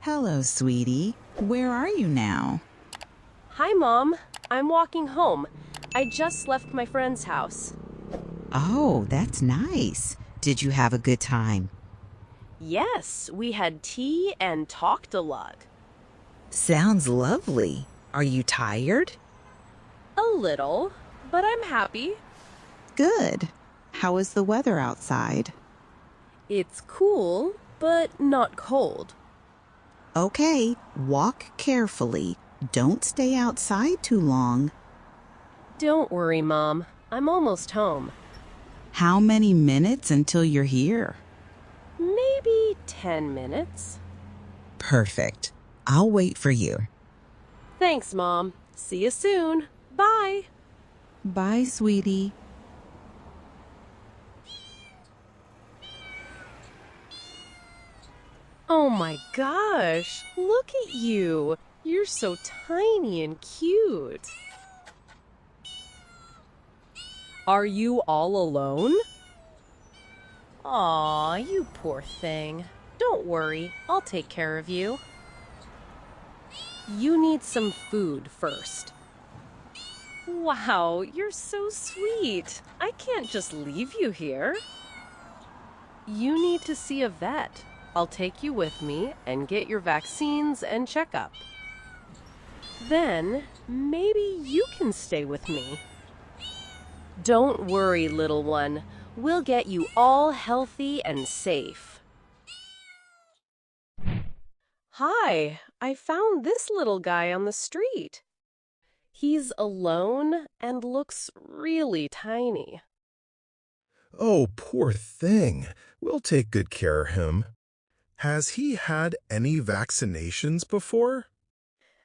Hello, sweetie. Where are you now? Hi, Mom. I'm walking home. I just left my friend's house. Oh, that's nice. Did you have a good time? Yes, we had tea and talked a lot. Sounds lovely. Are you tired? A little, but I'm happy. Good. How is the weather outside? It's cool, but not cold. Okay, walk carefully. Don't stay outside too long. Don't worry, Mom. I'm almost home. How many minutes until you're here? Maybe 10 minutes. Perfect. I'll wait for you. Thanks, Mom. See you soon. Bye. Bye, sweetie. Oh my gosh, look at you. You're so tiny and cute. Are you all alone? Aw, you poor thing. Don't worry, I'll take care of you. You need some food first. Wow, you're so sweet. I can't just leave you here. You need to see a vet. I'll take you with me and get your vaccines and checkup. Then, maybe you can stay with me. Don't worry, little one. We'll get you all healthy and safe. Hi, I found this little guy on the street. He's alone and looks really tiny. Oh, poor thing. We'll take good care of him. Has he had any vaccinations before?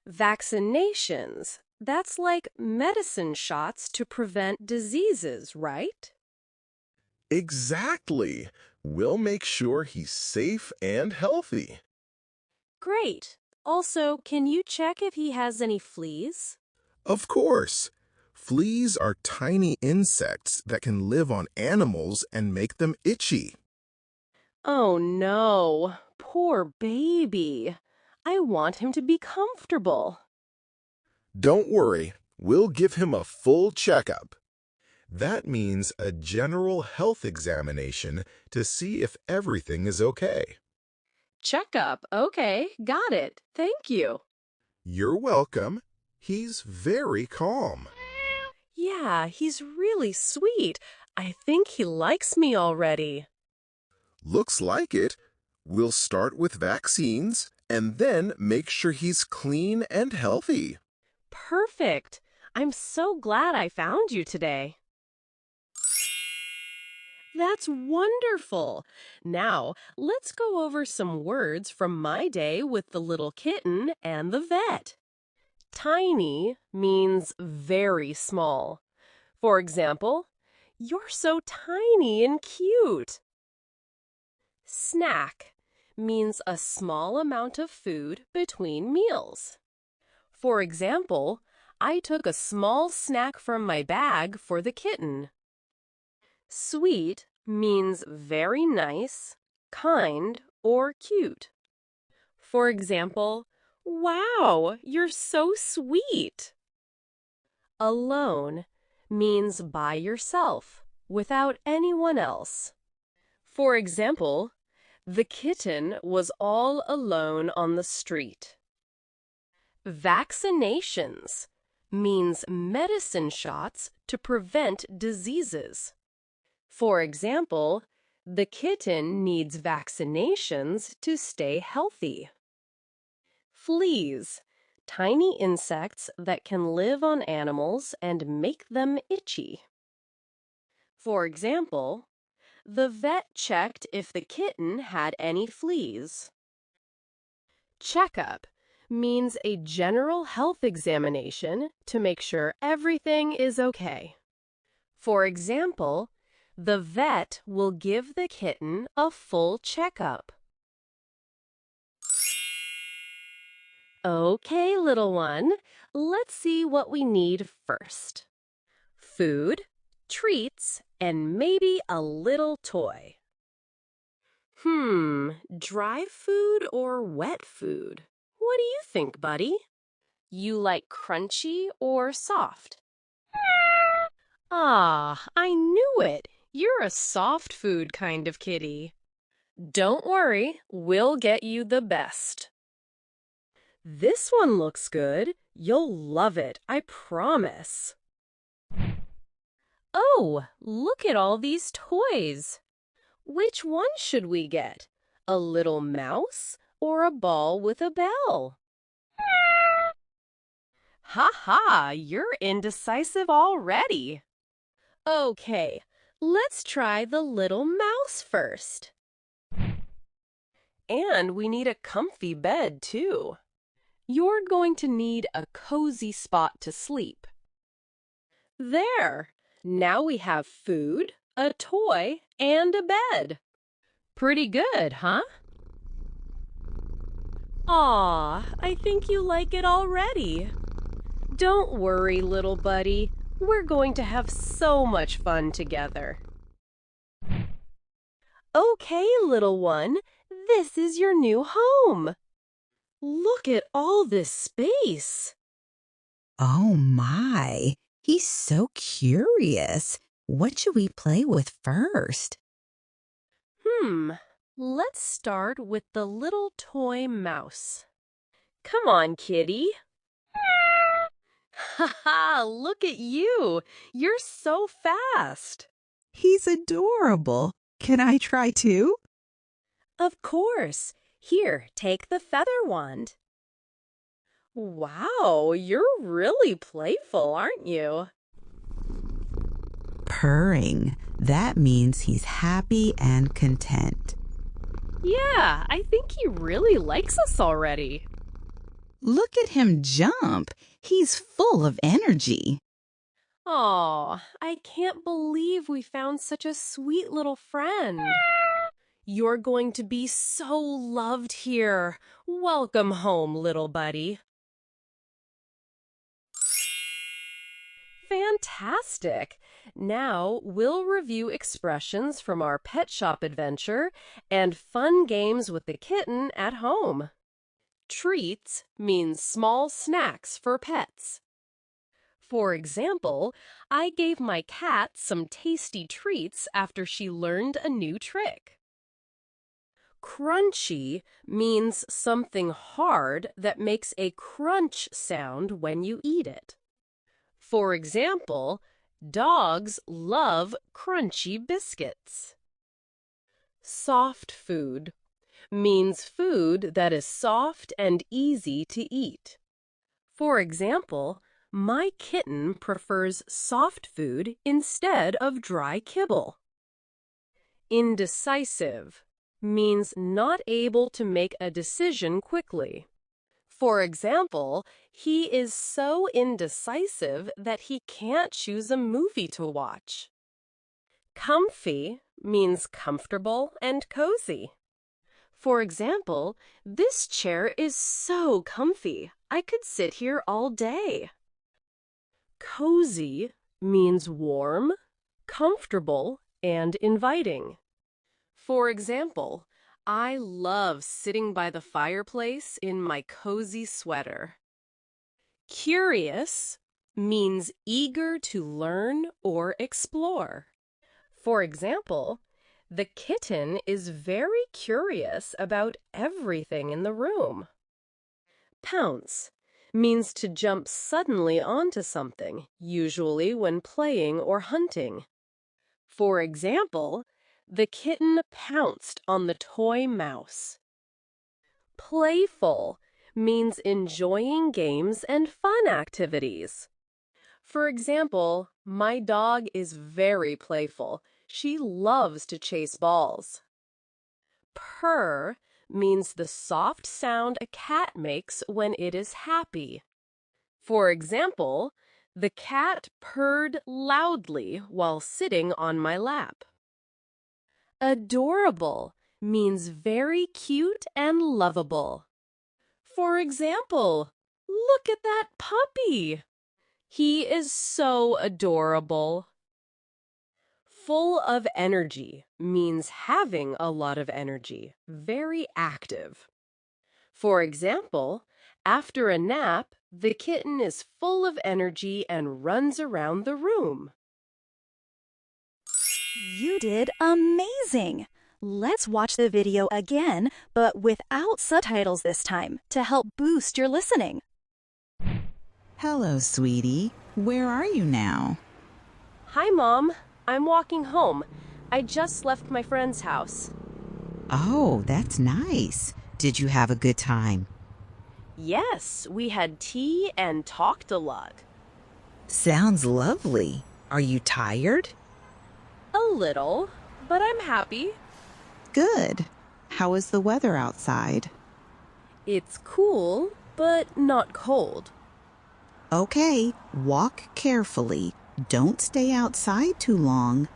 Vaccinations. That's like medicine shots to prevent diseases, right? Exactly. We'll make sure he's safe and healthy. Great. Also, can you check if he has any fleas? Of course. Fleas are tiny insects that can live on animals and make them itchy. Oh no, poor baby. I want him to be comfortable. Don't worry, we'll give him a full checkup. That means a general health examination to see if everything is okay. Checkup, okay, got it. Thank you. You're welcome. He's very calm. Yeah, he's really sweet. I think he likes me already. Looks like it. We'll start with vaccines and then make sure he's clean and healthy. Perfect. I'm so glad I found you today. That's wonderful. Now, let's go over some words from my day with the little kitten and the vet. Tiny means very small. For example, you're so tiny and cute. Snack means a small amount of food between meals. For example, I took a small snack from my bag for the kitten. Sweet means very nice, kind, or cute. For example, wow, you're so sweet. Alone means by yourself, without anyone else. For example, the kitten was all alone on the street. Vaccinations means medicine shots to prevent diseases. For example, the kitten needs vaccinations to stay healthy. Fleas, tiny insects that can live on animals and make them itchy. For example, the vet checked if the kitten had any fleas. Checkup means a general health examination to make sure everything is okay. For example, the vet will give the kitten a full checkup. Okay, little one, let's see what we need first. Food, treats, and maybe a little toy. Dry food or wet food? What do you think, buddy? You like crunchy or soft? Ah, I knew it. You're a soft food kind of kitty. Don't worry, we'll get you the best. This one looks good. You'll love it, I promise. Oh, look at all these toys. Which one should we get? A little mouse or a ball with a bell? Ha ha, you're indecisive already. Okay, let's try the little mouse first. And we need a comfy bed, too. You're going to need a cozy spot to sleep. There! Now we have food, a toy, and a bed. Pretty good, huh? Aw, I think you like it already. Don't worry, little buddy. We're going to have so much fun together. Okay, little one, this is your new home. Look at all this space. Oh my, he's so curious. What should we play with first? Let's start with the little toy mouse. Come on, kitty. Ha ha, look at you. You're so fast. He's adorable. Can I try too? Of course. Here, take the feather wand. Wow, you're really playful, aren't you? Purring. That means he's happy and content. Yeah, I think he really likes us already. Look at him jump. He's full of energy. Aw, I can't believe we found such a sweet little friend. You're going to be so loved here. Welcome home, little buddy. Fantastic! Now we'll review expressions from our pet shop adventure and fun games with the kitten at home. Treats means small snacks for pets. For example, I gave my cat some tasty treats after she learned a new trick. Crunchy means something hard that makes a crunch sound when you eat it. For example, dogs love crunchy biscuits. Soft food means food that is soft and easy to eat. For example, my kitten prefers soft food instead of dry kibble. Indecisive means not able to make a decision quickly. For example, he is so indecisive that he can't choose a movie to watch. Comfy means comfortable and cozy. For example, this chair is so comfy, I could sit here all day. Cozy means warm, comfortable, and inviting. For example, I love sitting by the fireplace in my cozy sweater. Curious means eager to learn or explore. For example, the kitten is very curious about everything in the room. Pounce means to jump suddenly onto something, usually when playing or hunting. For example, the kitten pounced on the toy mouse. Playful means enjoying games and fun activities. For example, my dog is very playful. She loves to chase balls. Purr means the soft sound a cat makes when it is happy. For example, the cat purred loudly while sitting on my lap. Adorable means very cute and lovable. For example, look at that puppy. He is so adorable. Full of energy means having a lot of energy, very active. For example, after a nap, the kitten is full of energy and runs around the room. You did amazing! Let's watch the video again, but without subtitles this time, to help boost your listening. Hello, sweetie. Where are you now? Hi, Mom. I'm walking home. I just left my friend's house. Oh, that's nice. Did you have a good time? Yes, we had tea and talked a lot. Sounds lovely. Are you tired? A little, but I'm happy. Good. How is the weather outside? It's cool, but not cold. Okay, walk carefully. Don't stay outside too long.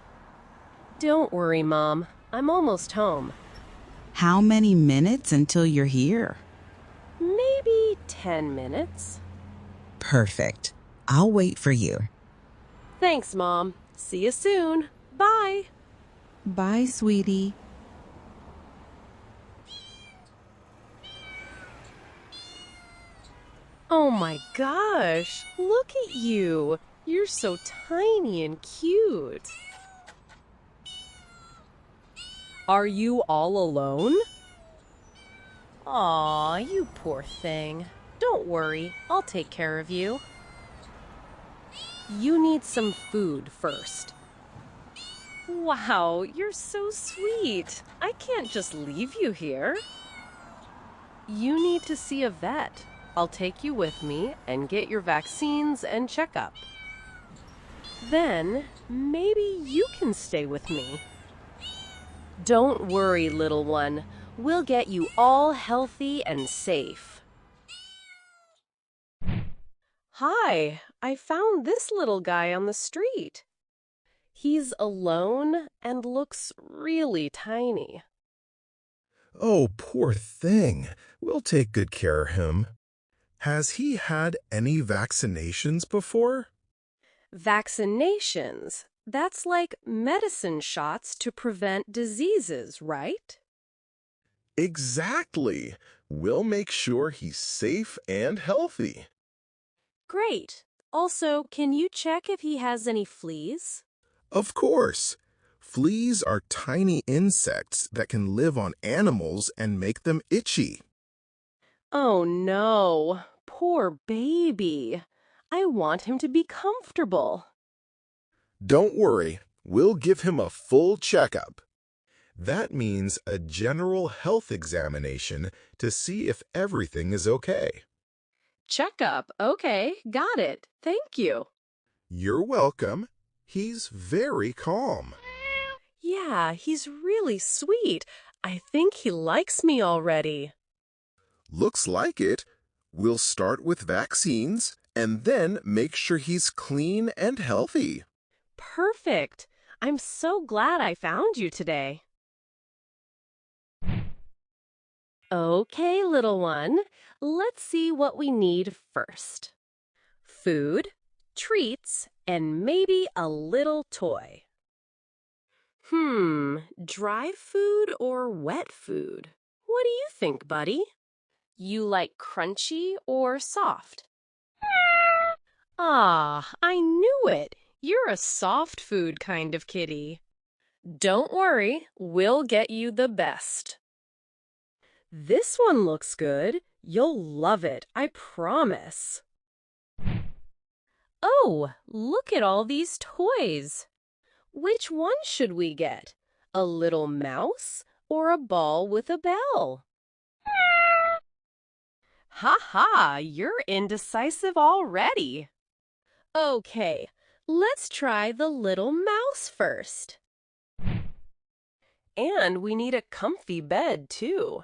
Don't worry, Mom. I'm almost home. How many minutes until you're here? Maybe 10 minutes. Perfect. I'll wait for you. Thanks, Mom. See you soon. Bye. Bye, sweetie. Oh my gosh, look at you. You're so tiny and cute. Are you all alone? Aw, you poor thing. Don't worry, I'll take care of you. You need some food first. Wow, you're so sweet. I can't just leave you here. You need to see a vet. I'll take you with me and get your vaccines and checkup. Then, maybe you can stay with me. Don't worry, little one. We'll get you all healthy and safe. Hi, I found this little guy on the street. He's alone and looks really tiny. Oh, poor thing. We'll take good care of him. Has he had any vaccinations before? Vaccinations. That's like medicine shots to prevent diseases, right? Exactly. We'll make sure he's safe and healthy. Great. Also, can you check if he has any fleas? Of course. Fleas are tiny insects that can live on animals and make them itchy. Oh no, poor baby. I want him to be comfortable. Don't worry, we'll give him a full checkup. That means a general health examination to see if everything is okay. Checkup. Okay, got it. Thank you. You're welcome. He's very calm. Yeah, he's really sweet. I think he likes me already. Looks like it. We'll start with vaccines and then make sure he's clean and healthy. Perfect. I'm so glad I found you today. Okay, little one. Let's see what we need first. Food, treats, and maybe a little toy. Dry food or wet food? What do you think, buddy? You like crunchy or soft? Ah, I knew it. You're a soft food kind of kitty. Don't worry, we'll get you the best. This one looks good. You'll love it, I promise. Oh, look at all these toys. Which one should we get? A little mouse or a ball with a bell? Ha ha, you're indecisive already. Okay, let's try the little mouse first. And we need a comfy bed, too.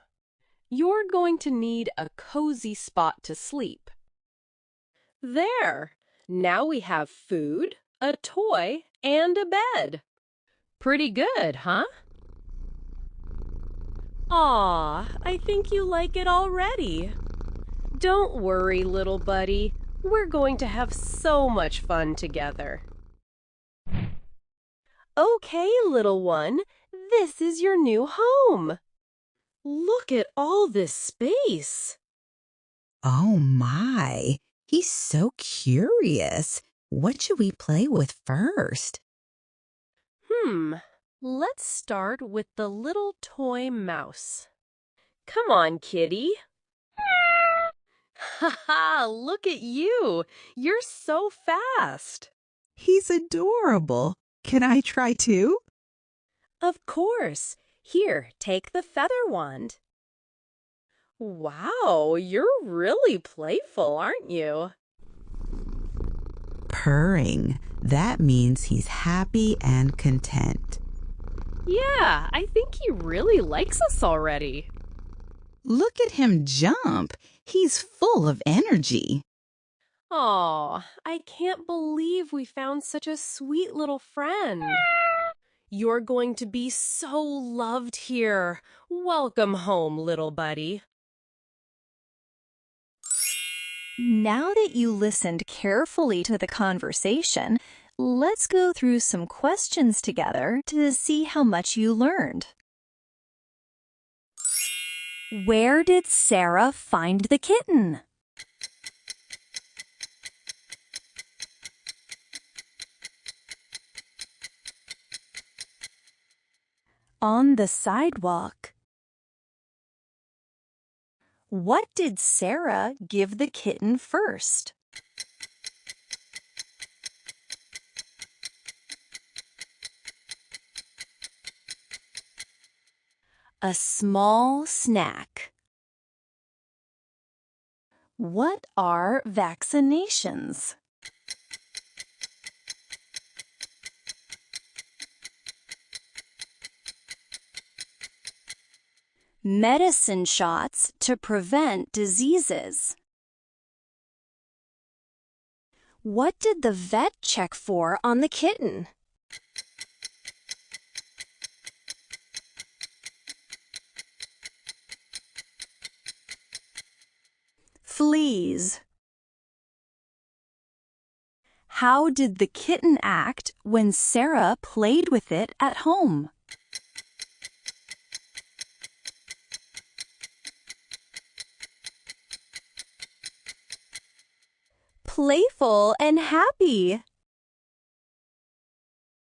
You're going to need a cozy spot to sleep. There! Now we have food, a toy, and a bed. Pretty good, huh? Aw, I think you like it already. Don't worry, little buddy. We're going to have so much fun together. Okay, little one, this is your new home. Look at all this space. Oh my, he's so curious. What should we play with first? Let's start with the little toy mouse. Come on, kitty. Ha ha, look at you. You're so fast. He's adorable. Can I try too? Of course. Here, take the feather wand. Wow, you're really playful, aren't you? Purring. That means he's happy and content. Yeah, I think he really likes us already. Look at him jump. He's full of energy. Aw, I can't believe we found such a sweet little friend. You're going to be so loved here. Welcome home, little buddy. Now that you listened carefully to the conversation, let's go through some questions together to see how much you learned. Where did Sarah find the kitten? On the sidewalk. What did Sarah give the kitten first? A small snack. What are vaccinations? Medicine shots to prevent diseases. What did the vet check for on the kitten? Fleas. How did the kitten act when Sarah played with it at home? Playful and happy.